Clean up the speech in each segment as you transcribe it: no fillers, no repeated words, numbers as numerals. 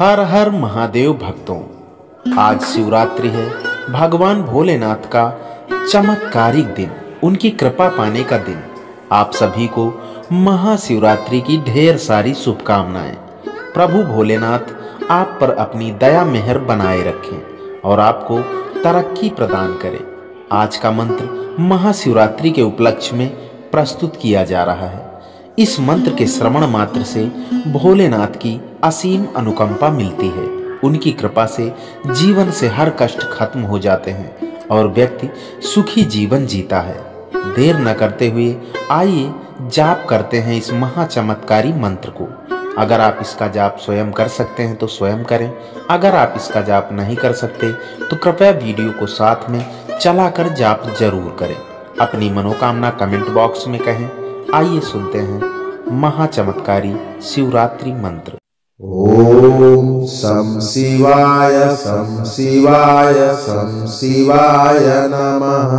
हर हर महादेव भक्तों, आज शिवरात्रि है। भगवान भोलेनाथ का चमत्कारिक दिन, उनकी कृपा पाने का दिन। आप सभी को महाशिवरात्रि की ढेर सारी शुभकामनाएं। प्रभु भोलेनाथ आप पर अपनी दया मेहर बनाए रखें और आपको तरक्की प्रदान करें। आज का मंत्र महाशिवरात्रि के उपलक्ष्य में प्रस्तुत किया जा रहा है। इस मंत्र के श्रवण मात्र से भोलेनाथ की असीम अनुकंपा मिलती है। उनकी कृपा से जीवन से हर कष्ट खत्म हो जाते हैं और व्यक्ति सुखी जीवन जीता है। देर न करते हुए आइए जाप करते हैं इस महाचमत्कारी मंत्र को। अगर आप इसका जाप स्वयं कर सकते हैं तो स्वयं करें। अगर आप इसका जाप नहीं कर सकते तो कृपया वीडियो को साथ में चलाकर जाप जरूर करें। अपनी मनोकामना कमेंट बॉक्स में कहें। आइए सुनते हैं महाचमत्कारी शिवरात्रि मंत्र। ओम सं शिवाय सं शिवाय सं शिवाय नमः।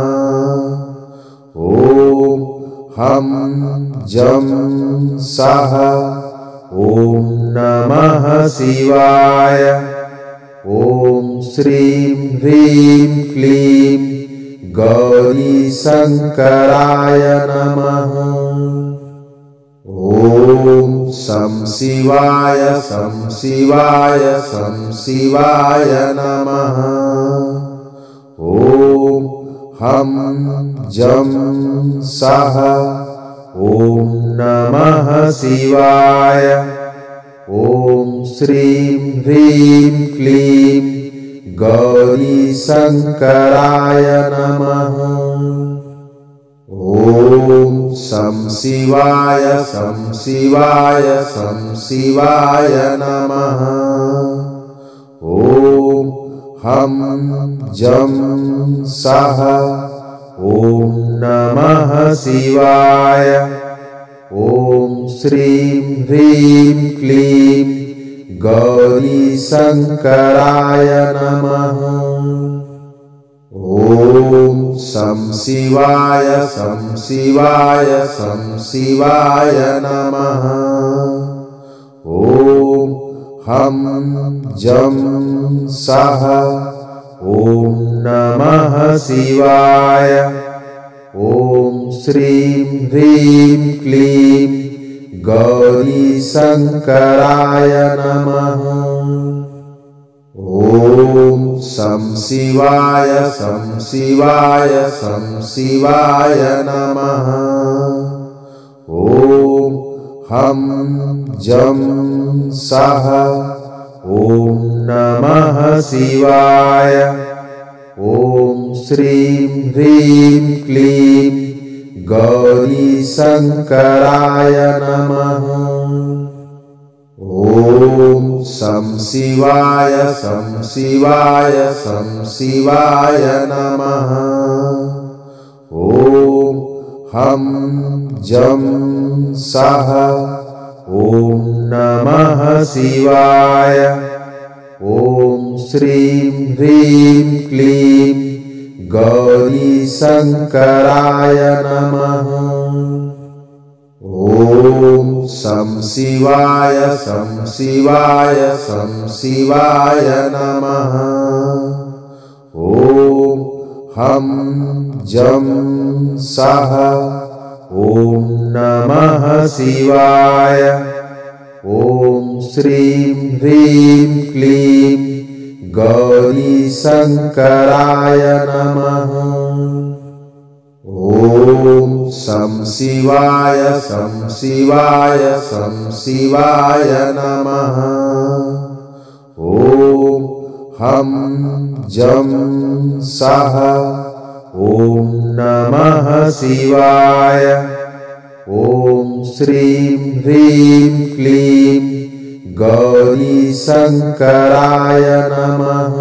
ओम हम जम सह ओम नमः शिवाय। ओम श्रीं ह्रीं क्लीं गौरी शंकराय नमः। ओम सं शिवाय सं शिवाय सं शिवाय नमः। ओम हम जम सह ओम नमः शिवाय। ओम श्रीं ह्रीं क्लीं गौरी शंकराय नमः। ओम सं शिवाय सं शिवाय सं शिवाय नमः। ओम हम जम सह ओम नमः शिवाय। ओम श्रीं ह्रीं क्लीं गौरी शंकराय नमः। ओम सं शिवाय सं शिवाय सं शिवाय नमः। ओम हम जम सह ओम नमः शिवाय। ओम श्रीं ह्रीं क्लीं गौरी शंकराय नमः। ओम सं शिवाय सं शिवाय सं शिवाय नमः। ओम हम जम सह ओम नमः शिवाय। ओम श्रीं ह्रीं क्लीं गौरी शंकराय नमः। ओम सं शिवाय सं शिवाय सं शिवाय नमः। ओम हम जम सह ओम नमः शिवाय। ओम श्रीं ह्रीं क्लीं गौरी शंकराय नमः। ओम सं शिवाय सं शिवाय सं शिवाय नमः। ओम हम जम सह ओम नमः शिवाय। ओम श्रीं ह्रीं क्लीं गौरी शंकराय नमः। ओम सं शिवाय सं शिवाय सं शिवाय नमः। ओम हम जम सह ओम नमः शिवाय। ओम श्रीं ह्रीं क्लीं गौरी शंकराय नमः।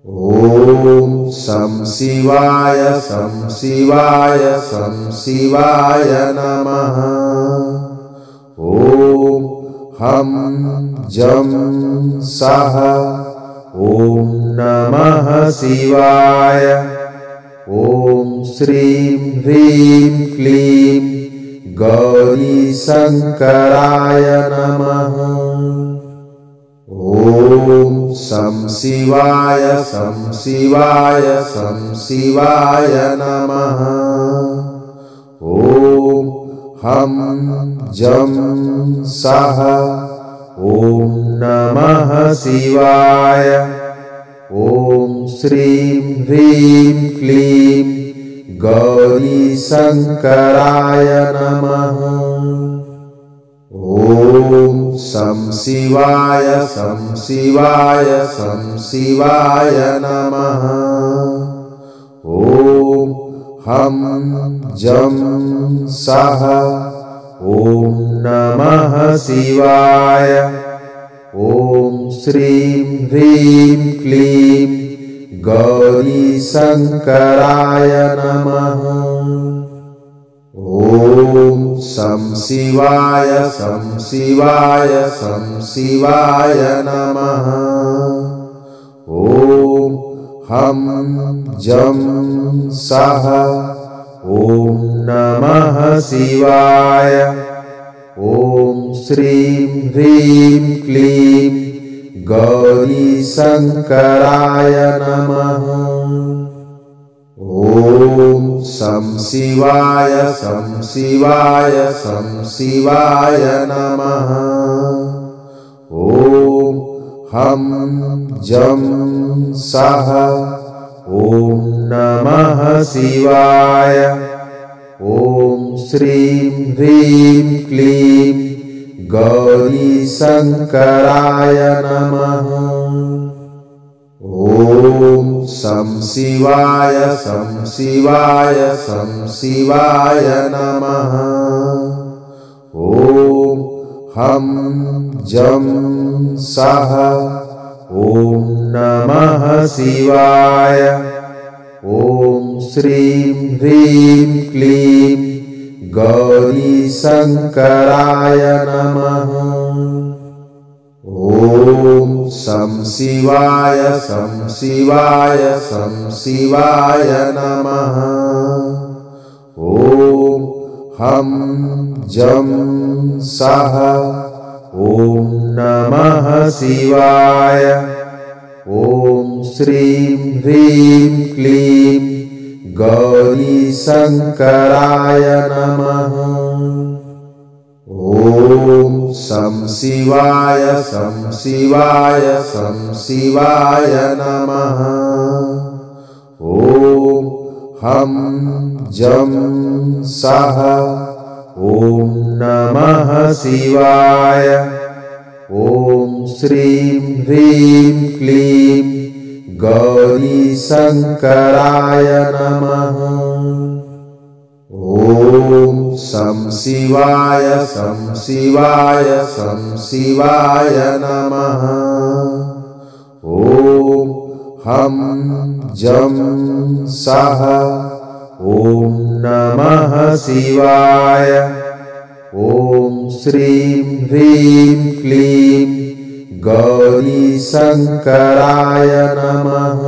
ओम सं शिवाय सं शिवाय सं शिवाय नमः। ओम हम जम सह ओम नमः शिवाय। ओम श्रीं ह्रीं क्लीं गौरी शंकराय नमः। शं शिवाय शं शिवाय शं शिवाय नमः। ॐ हं जं सः ॐ नमः शिवाय। ॐ श्रीं ह्रीं क्लीं गौरी शंकराय नमः। ॐ शं शिवाय शं शिवाय शं शिवाय नमः। ॐ हं जं सः ॐ नमः शिवाय। ॐ श्रीं ह्रीं क्लीं गौरी शंकराय नमः। ॐ शं शिवाय शं शिवाय शं शिवाय नमः। ॐ हं जं सः ॐ नमः शिवाय। ॐ श्रीं ह्रीं क्लीं गौरी शंकराय नमः। ॐ शं शिवाय शं शिवाय शं शिवाय नमः। ॐ हं जं सः ॐ नमः शिवाय। ॐ श्रीं ह्रीं क्लीं गौरी शंकराय नमः। ॐ शं शिवाय शं शिवाय शं शिवाय नमः। ॐ हं जं सः ॐ नमः शिवाय। ॐ श्रीं ह्रीं क्लीं गौरी शंकराय नमः। ॐ शं शिवाय शं शिवाय शं शिवाय नमः। ॐ हं जं सः ॐ नमः शिवाय। ॐ श्रीं ह्रीं क्लीं गौरी शंकराय नमः। ॐ शं शिवाय शं शिवाय शं शिवाय नमः। ॐ हं जं सः ॐ नमः शिवाय। ॐ श्रीं ह्रीं क्लीं गौरी शंकराय नमः। ॐ शं शिवाय शं शिवाय शं शिवाय नमः। ॐ हं जं सः ॐ नमः शिवाय। ॐ श्रीं ह्रीं क्लीं गौरी शंकराय नमः।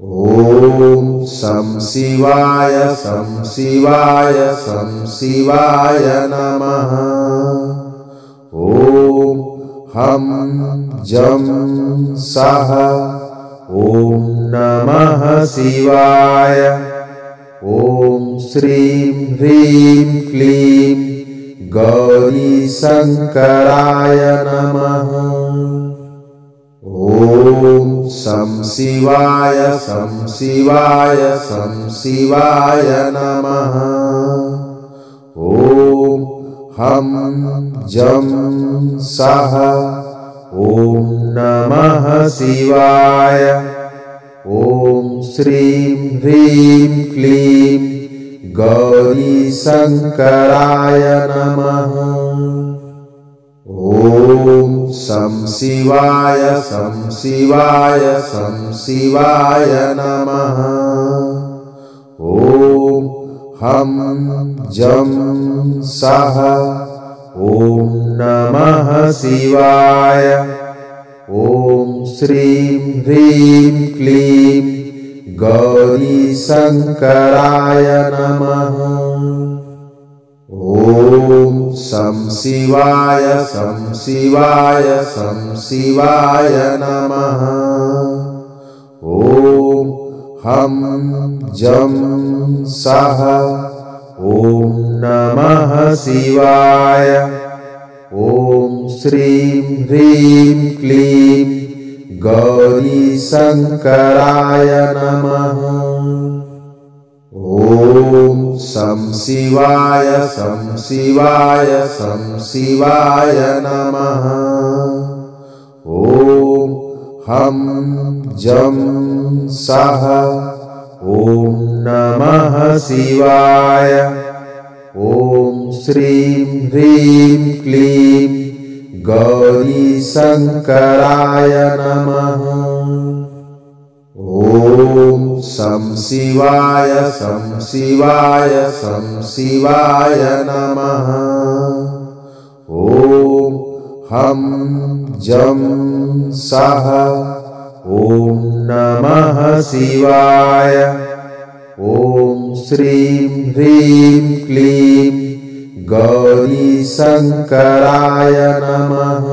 ॐ शं शिवाय शं शिवाय शं शिवाय नमः। ॐ हं जं सः ॐ नमः शिवाय। ॐ श्रीं ह्रीं क्लीं गौरी शंकराय नमः। ॐ शं शिवाय शं शिवाय शं शिवाय नमः। ॐ हं जं सः ॐ नमः शिवाय। ॐ श्रीं ह्रीं क्लीं गौरी शंकराय नमः। ॐ शं शिवाय शं शिवाय शं शिवाय नमः। ॐ हं जं सः ॐ नमः शिवाय। ॐ श्रीं ह्रीं क्लीं गौरी शंकराय नमः। ॐ शं शिवाय शं शिवाय शं शिवाय नमः। ॐ हं जं सः ॐ नमः शिवाय। ॐ श्रीं ह्रीं क्लीं गौरीशङ्कराय नमः। ॐ शं शिवाय शं शिवाय शं शिवाय नमः। ॐ हं जं सः ॐ नमः शिवाय। ॐ श्रीं ह्रीं क्लीं गौरीशङ्कराय नमः। ॐ शं शिवाय, शं शिवाय, शं शिवाय नमः। ॐ हं जं सः ॐ नमः शिवाय। ॐ श्रीं ह्रीं क्लीं गौरीशङ्कराय नमः।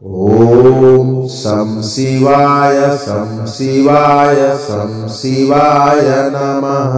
ॐ शं शिवाय, शं शिवाय, शं शिवाय नमः।